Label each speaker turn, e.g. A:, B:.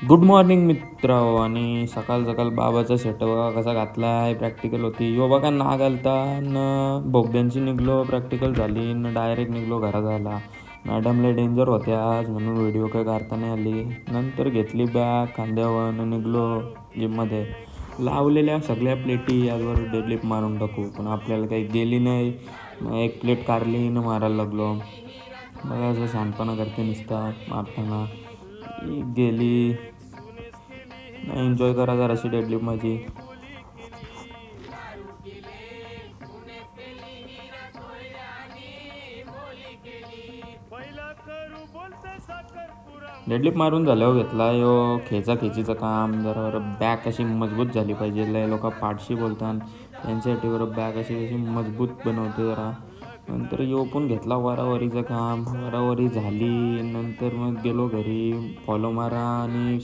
A: Good morning मित्र. आणि सकाळ सकाळ बाबाचा सेटअप बघा कसा घातला आहे. प्रॅक्टिकल होती यो बघा ना घालता न बोगद्यांची निघलो. प्रॅक्टिकल झाली न डायरेक्ट निघलो घरात झाला. मॅडमला डेंजर होत्या आज म्हणून व्हिडिओ काही काढता नाही आली. नंतर घेतली बॅग खांद्यावर न निघलो जिममध्ये. लावलेल्या सगळ्या प्लेटी आजवर डेडलिफ्ट मारून टाकू पण आपल्याला काही गेली नाही. मग एक प्लेट कारली न मारायला लागलो. बघा असं शहाणपणा करते नुसता मारताना. गेली. नाही एन्जॉय करा जराशी डेडलिफ्ट माझी. डेडलिफ्ट मारून झाल्यावर घेतला यो खेचाखेचीचं काम. जरा बॅक अशी मजबूत झाली पाहिजे. लय लोक पाठशी बोलतात त्यांच्यासाठी बरं बॅक अशी कशी मजबूत बनवते जरा. नंतर यो पण घेतला वरावरीचं काम. वरावरी झाली नंतर मग गेलो घरी. फॉलो मारा आणि